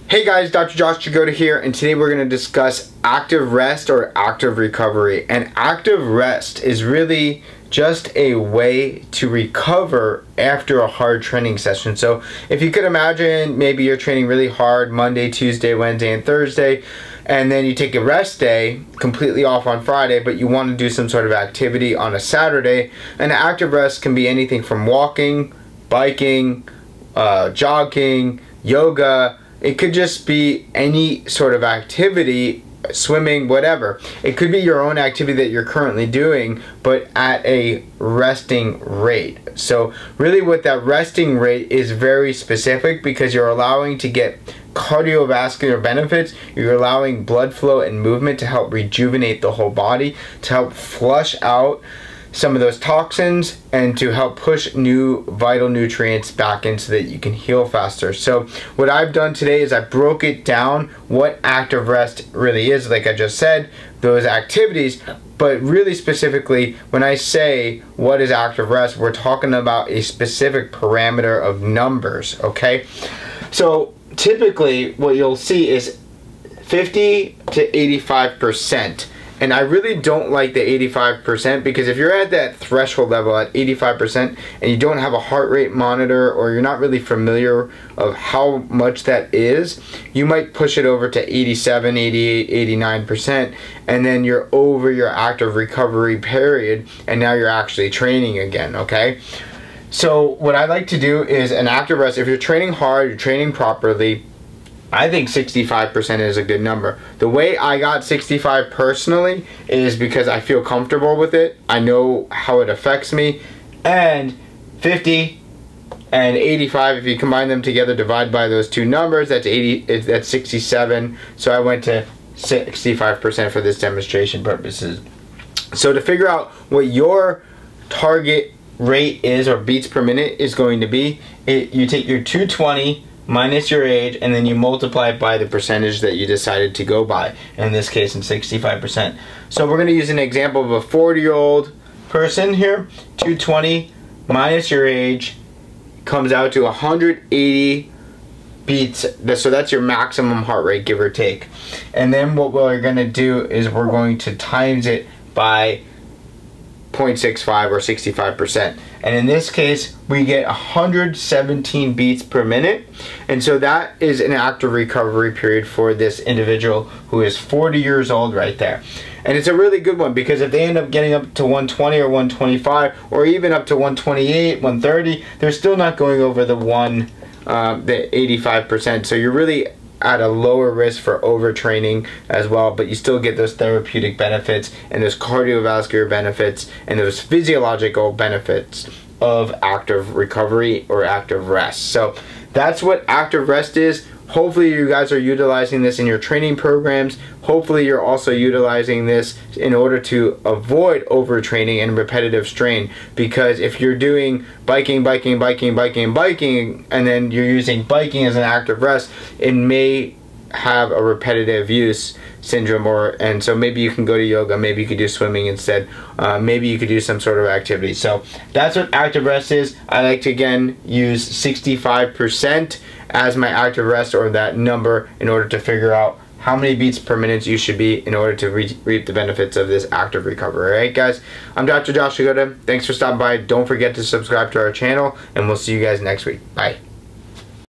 Hey guys, Dr. Josh Jagoda here, and today we're going to discuss active rest or active recovery. And active rest is really just a way to recover after a hard training session. So if you could imagine, maybe you're training really hard Monday, Tuesday, Wednesday, and Thursday, and then you take a rest day, completely off on Friday, but you want to do some sort of activity on a Saturday. And active rest can be anything from walking, biking, jogging, yoga. It could just be any sort of activity, swimming, whatever. It could be your own activity that you're currently doing, but at a resting rate. So really what that resting rate is very specific, because you're allowing to get cardiovascular benefits. You're allowing blood flow and movement to help rejuvenate the whole body, to help flush out some of those toxins, and to help push new vital nutrients back in so that you can heal faster. So what I've done today is I broke it down what active rest really is, like I just said, those activities. But really specifically, when I say what is active rest, we're talking about a specific parameter of numbers, okay? So typically what you'll see is 50 to 85%. And I really don't like the 85%, because if you're at that threshold level at 85% and you don't have a heart rate monitor, or you're not really familiar of how much that is, you might push it over to 87, 88, 89%, and then you're over your active recovery period, and now you're actually training again, okay? So what I like to do is an active rest. If you're training hard, you're training properly, I think 65% is a good number. The way I got 65 personally is because I feel comfortable with it. I know how it affects me. And 50 and 85, if you combine them together, divide by those two numbers, that's 80. That's 67. So I went to 65% for this demonstration purposes. So to figure out what your target rate is, or beats per minute is going to be, you take your 220 minus your age, and then you multiply it by the percentage that you decided to go by. In this case, in 65%. So we're going to use an example of a 40-year-old person here. 220 minus your age comes out to 180 beats. So that's your maximum heart rate, give or take. And then what we're going to do is we're going to times it by 0.65 or 65%. And in this case, we get 117 beats per minute. And so that is an active recovery period for this individual who is 40 years old right there. And it's a really good one, because if they end up getting up to 120 or 125, or even up to 128, 130, they're still not going over the 85%. So you're really at a lower risk for overtraining as well, but you still get those therapeutic benefits and those cardiovascular benefits and those physiological benefits of active recovery or active rest. So that's what active rest is. Hopefully you guys are utilizing this in your training programs. Hopefully you're also utilizing this in order to avoid overtraining and repetitive strain, because if you're doing biking, and then you're using biking as an active rest, it may have a repetitive use syndrome, and so maybe you can go to yoga, maybe you could do swimming instead, maybe you could do some sort of activity. So that's what active rest is. I like to again use 65% as my active rest, or that number, in order to figure out how many beats per minute you should be in order to reap the benefits of this active recovery. Alright guys, I'm Dr. Josh Jagoda. Thanks for stopping by. Don't forget to subscribe to our channel, and we'll see you guys next week. Bye.